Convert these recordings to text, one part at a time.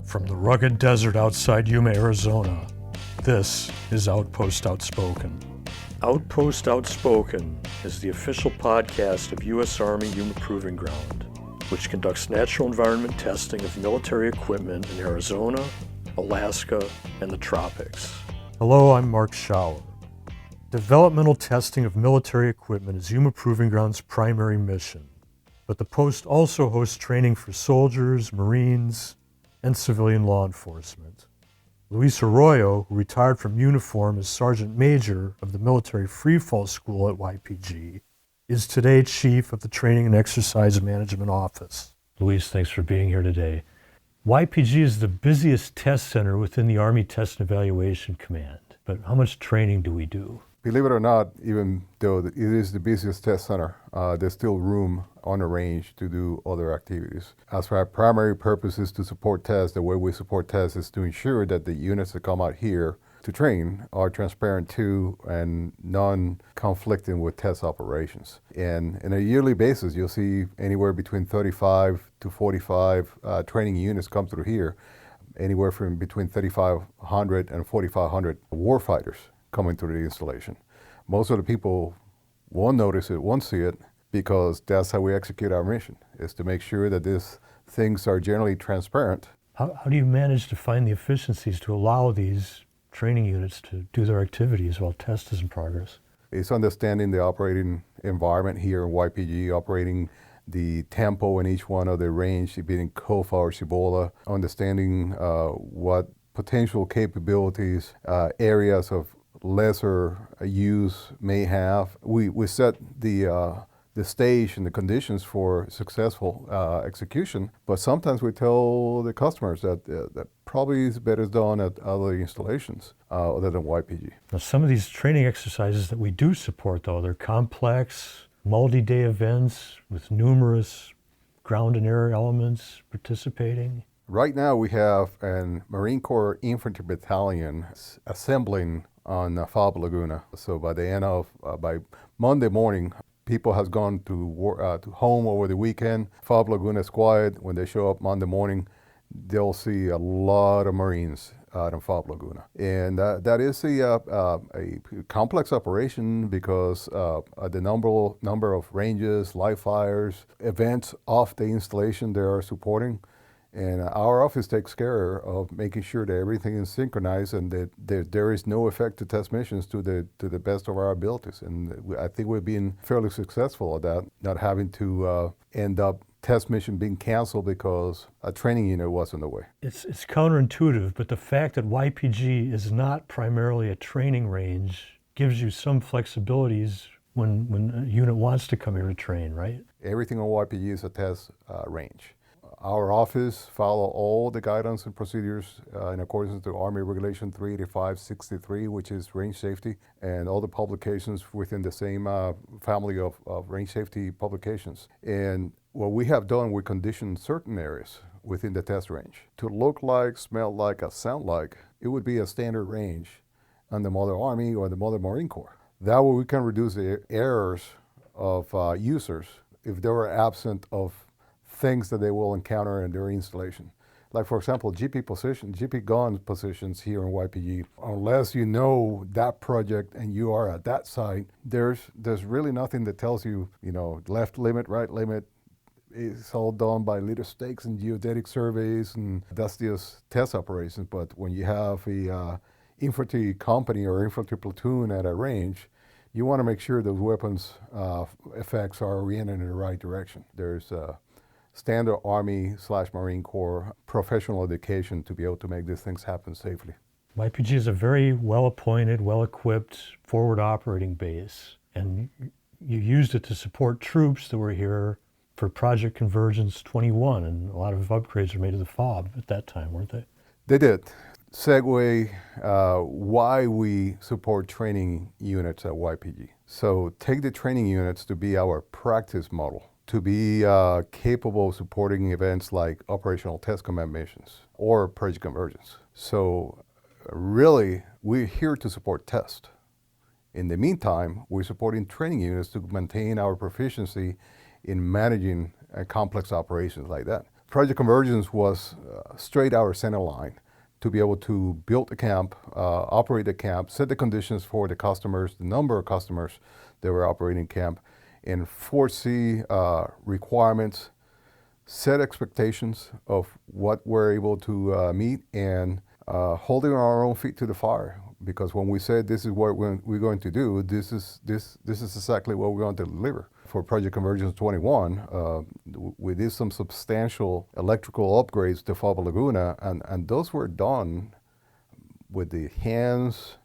From the rugged desert outside Yuma, Arizona, this is Outpost Outspoken. Outpost Outspoken is the official podcast of U.S. Army Yuma Proving Ground, which conducts natural environment testing of military equipment in Arizona, Alaska, and the tropics. Hello, I'm Mark Schauer. Developmental testing of military equipment is Yuma Proving Ground's primary mission, but the post also hosts training for soldiers, Marines, and civilian law enforcement. Luis Arroyo, who retired from uniform as Sergeant Major of the Military Freefall School at YPG, is today Chief of the Training and Exercise Management Office. Luis, thanks for being here today. YPG is the busiest test center within the Army Test and Evaluation Command, but how much training do we do? Believe it or not, even though it is the busiest test center, there's still room on the range to do other activities. As for our primary purpose is to support tests, the way we support tests is to ensure that the units that come out here to train are transparent to and non-conflicting with test operations. And on a yearly basis, you'll see anywhere between 35 to 45 training units come through here, anywhere from between 3,500 and 4,500 warfighters coming through the installation. Most of the people won't notice it, won't see it, because that's how we execute our mission, is to make sure that these things are generally transparent. How do you manage to find the efficiencies to allow these training units to do their activities while test is in progress? It's understanding the operating environment here in YPG, operating the tempo in each one of the range, being COFA or Cibola, understanding what potential capabilities, areas of lesser use may have. We set the stage and the conditions for successful execution, but sometimes we tell the customers that probably is better done at other installations other than YPG. Now, some of these training exercises that we do support, though, they're complex, multi-day events with numerous ground and air elements participating. Right now we have a Marine Corps Infantry Battalion assembling on Fob Laguna. So by the end of, by Monday morning, people has gone to home over the weekend. Fob Laguna is quiet. When they show up Monday morning, they'll see a lot of Marines out in Fob Laguna. And that is a complex operation because the number of ranges, live fires, events off the installation they are supporting. And our office takes care of making sure that everything is synchronized and that there is no effect to test missions to the best of our abilities. And I think we've been fairly successful at that, not having to end up test mission being canceled because a training unit wasn't away. It's counterintuitive, but the fact that YPG is not primarily a training range gives you some flexibilities when a unit wants to come here to train, right? Everything on YPG is a test range. Our office follow all the guidance and procedures in accordance to Army Regulation 385-63, which is range safety, and all the publications within the same family of range safety publications. And what we have done, we condition certain areas within the test range to look like, smell like, or sound like it would be a standard range on the Mother Army or the Mother Marine Corps. That way we can reduce the errors of users if they were absent of things that they will encounter in their installation. Like, for example, GP gun positions here in YPG, unless you know that project and you are at that site, there's really nothing that tells you, left limit, right limit. It's all done by little stakes and geodetic surveys, and that's just test operations. But when you have a infantry company or infantry platoon at a range, you want to make sure those weapons effects are oriented in the right direction. There's standard Army/Marine Corps professional education to be able to make these things happen safely. YPG is a very well-appointed, well-equipped forward operating base, and you used it to support troops that were here for Project Convergence 21, and a lot of upgrades were made to the FOB at that time, weren't they? They did. Segue why we support training units at YPG. So take the training units to be our practice model, to be capable of supporting events like operational test command missions or Project Convergence. So really, we're here to support test. In the meantime, we're supporting training units to maintain our proficiency in managing complex operations like that. Project Convergence was straight our center line to be able to build the camp, operate the camp, set the conditions for the customers, the number of customers that were operating camp, and foresee requirements, set expectations of what we're able to meet, and holding our own feet to the fire. Because when we said this is what we're going to do, this is exactly what we're going to deliver. For Project Convergence 21, we did some substantial electrical upgrades to Fava Laguna, and those were done with the hands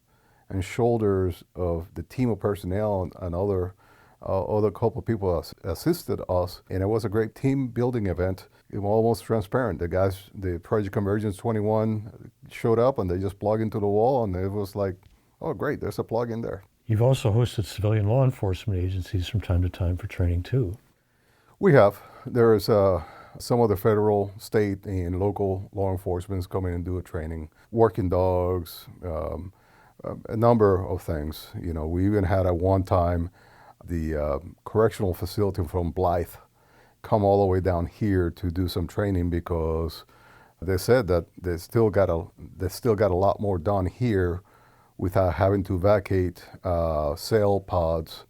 and shoulders of the team of personnel and other couple of people assisted us, and it was a great team building event. It was almost transparent. The Project Convergence 21 showed up and they just plugged into the wall, and it was like, oh great, there's a plug in there. You've also hosted civilian law enforcement agencies from time to time for training too. We have. There is some of the federal, state, and local law enforcement come in and do a training. Working dogs, a number of things. You know, we even had at one time the correctional facility from Blythe come all the way down here to do some training, because they said that they still got a lot more done here without having to vacate cell pods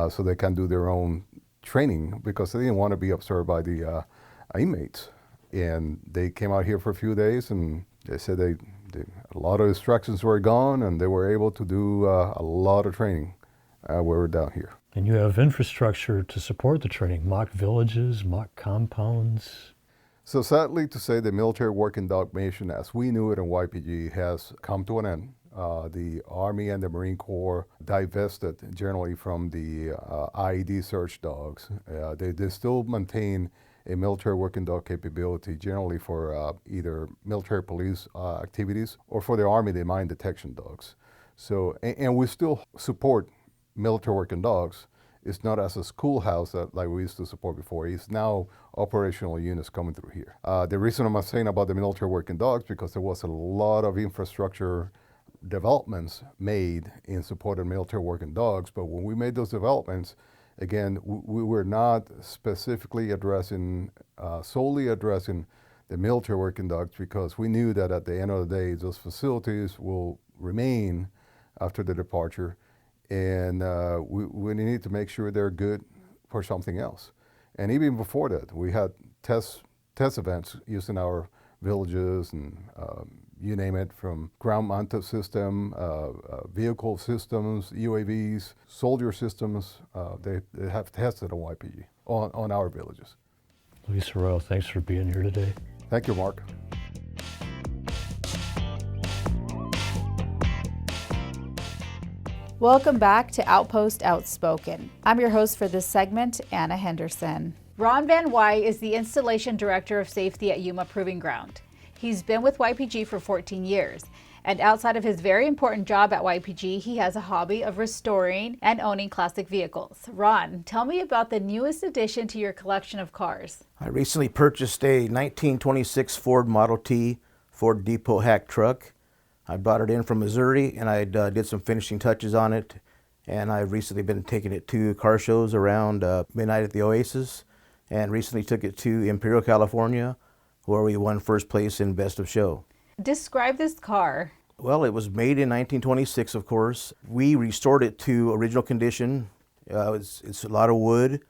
so they can do their own training, because they didn't want to be observed by the inmates. And they came out here for a few days, and they said a lot of distractions were gone, and they were able to do a lot of training while we're down here. And you have infrastructure to support the training, mock villages, mock compounds. So sadly to say, the military working dog mission as we knew it in YPG has come to an end. The Army and the Marine Corps divested generally from the IED search dogs. They still maintain a military working dog capability, generally for either military police activities or for the Army, the mine detection dogs. So, and we still support military working dogs. It's not as a schoolhouse like we used to support before. It's now operational units coming through here. The reason I'm saying about the military working dogs, because there was a lot of infrastructure developments made in support of military working dogs, but when we made those developments, again, we were not specifically solely addressing the military working dogs, because we knew that at the end of the day, those facilities will remain after the departure, and we need to make sure they're good for something else. And even before that, we had test events using our villages and you name it, from ground-mounted system, vehicle systems, UAVs, soldier systems. They have tested on YPG, on our villages. Luis Arroyo, thanks for being here today. Thank you, Mark. Welcome back to Outpost Outspoken. I'm your host for this segment, Ana Henderson. Ron Van Wy is the Installation Director of Safety at Yuma Proving Ground. He's been with YPG for 14 years, and outside of his very important job at YPG, he has a hobby of restoring and owning classic vehicles. Ron, tell me about the newest addition to your collection of cars. I recently purchased a 1926 Ford Model T Ford Depot hack truck. I brought it in from Missouri, and I did some finishing touches on it, and I've recently been taking it to car shows around Midnight at the Oasis, and recently took it to Imperial, California, where we won first place in Best of Show. Describe this car. Well, it was made in 1926, of course. We restored it to original condition. It's a lot of wood.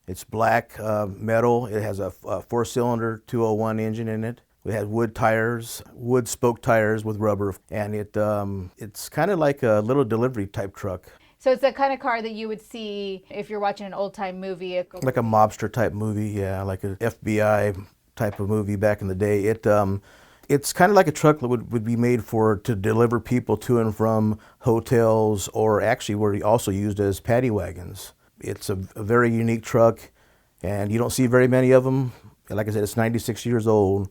It's black metal. It has a four-cylinder 201 engine in it. We had wood tires, wood spoke tires with rubber, and it's kind of like a little delivery type truck. So it's the kind of car that you would see if you're watching an old-time movie. Like a mobster type movie, yeah, like an FBI type of movie back in the day. It's kind of like a truck that would be made to deliver people to and from hotels, or actually were also used as paddy wagons. It's a very unique truck, and you don't see very many of them. Like I said, it's 96 years old,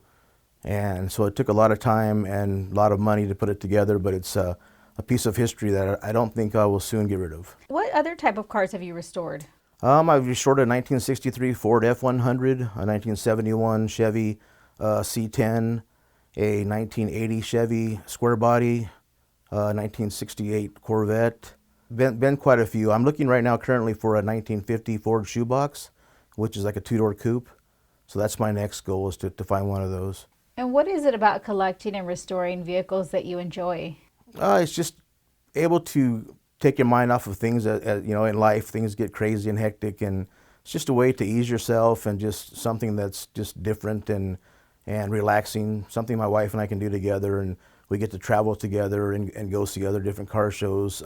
and so it took a lot of time and a lot of money to put it together, but it's a piece of history that I don't think I will soon get rid of. What other type of cars have you restored? I've restored a 1963 Ford F-100, a 1971 Chevy C10, a 1980 Chevy Square Body, a 1968 Corvette. Been quite a few. I'm looking right now currently for a 1950 Ford Shoebox, which is like a two-door coupe. So that's my next goal, is to find one of those. And what is it about collecting and restoring vehicles that you enjoy? It's just able to take your mind off of things that, in life, things get crazy and hectic, and it's just a way to ease yourself and just something that's just different and relaxing, something my wife and I can do together, and we get to travel together and go see other different car shows.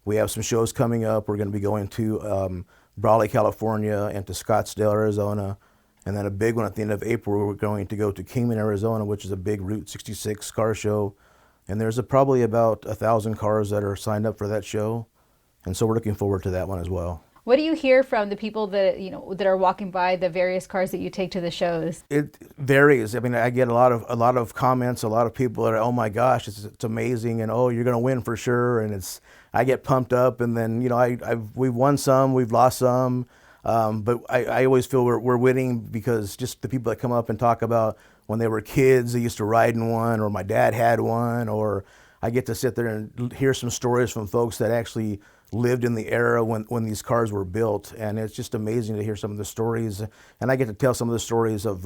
We have some shows coming up. We're going to be going to Brawley, California, and to Scottsdale, Arizona. And then a big one at the end of April, we're going to go to Kingman, Arizona, which is a big Route 66 car show. And there's probably about 1,000 cars that are signed up for that show. And so we're looking forward to that one as well. What do you hear from the people that, that are walking by the various cars that you take to the shows? It varies. I mean, I get a lot of comments, a lot of people that are, oh my gosh, it's amazing, and oh, you're going to win for sure. And I get pumped up, and then, we've won some, we've lost some. But I always feel we're winning because just the people that come up and talk about when they were kids, they used to ride in one, or my dad had one, or I get to sit there and hear some stories from folks that actually lived in the era when these cars were built. And it's just amazing to hear some of the stories. And I get to tell some of the stories of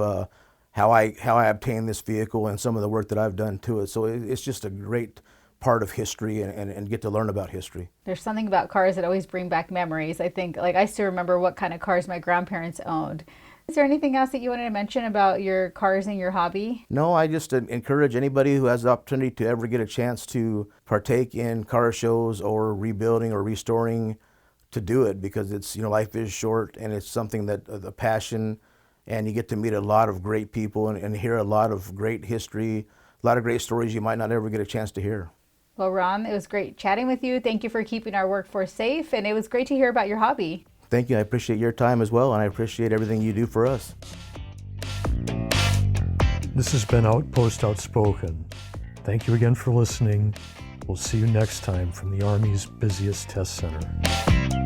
how I obtained this vehicle and some of the work that I've done to it. So it's just a great part of history and get to learn about history. There's something about cars that always bring back memories. I think, I still remember what kind of cars my grandparents owned. Is there anything else that you wanted to mention about your cars and your hobby? No, I just encourage anybody who has the opportunity to ever get a chance to partake in car shows or rebuilding or restoring to do it, because it's, life is short, and it's something that the passion, and you get to meet a lot of great people and hear a lot of great history, a lot of great stories you might not ever get a chance to hear. Well, Ron, it was great chatting with you. Thank you for keeping our workforce safe, and it was great to hear about your hobby. Thank you. I appreciate your time as well, and I appreciate everything you do for us. This has been Outpost Outspoken. Thank you again for listening. We'll see you next time from the Army's busiest test center.